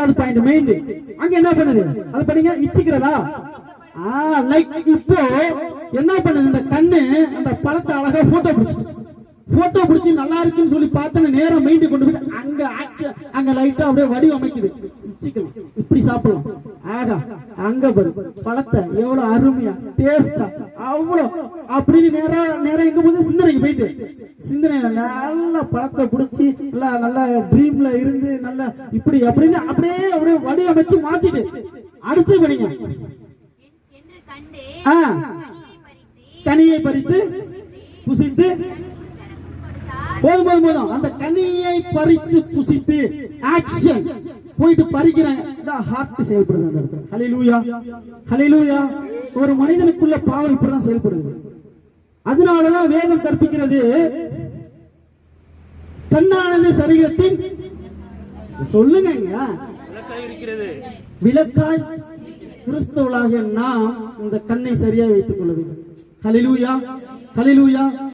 ரெண்டாவது point main. அங்க என்ன பண்ணுது? அது பண்ணீங்க இச்சிக்கிறதா? லைக் இப்போ என்ன பண்ணுது? இந்த கண்ணு அந்த பழத்தை அழகா போட்டோ பிடிச்சி நல்லா இருக்குன்னு சொல்லி பார்த்தா நேரம் மைண்ட் கொண்டு போயிட்டு அங்க லைட்டா அப்படியே வடிவமைக்குது. இச்சிக்கலாம், இப்படி சாப்பிடலாம். ஆகா, அங்க பாரு பழத்தை எவ்வளவு அருமையா டேஸ்டா அவ்வளவு அப்படின்னு நேரம் எங்க போது சிந்தனைக்கு போயிட்டு சிந்தனையில நல்லா பழத்தை பிடிச்சி நல்லா ட்ரீம்ல இருந்து நல்லா இப்படி அப்படின்னு அப்படியே வடிவமைச்சு மாத்திட்டு அடுத்து பண்ணீங்க கனியை பறித்து புசித்து போதும் அந்த கனியை பறித்து புசித்து ஆக்ஷன் போயிட்டு பறிக்கிறாங்க. ஹார்ட் செயல்படுது அந்த இடத்துல. ஹல்லேலூயா, ஹல்லேலூயா. ஒரு மனிதனுக்குள்ள பாவம் இப்படிதான் செயல்படுது. அதனாலதான் வேதம் கற்பிக்கிறது, கண்ணானது சரீரத்தின் சொல்லுங்க விளக்காய் கிறிஸ்தவர்களாகிய நாம் இந்த கண்ணை சரியாக வைத்துக் கொள்ள வேண்டும். ஹல்லேலூயா, ஹல்லேலூயா.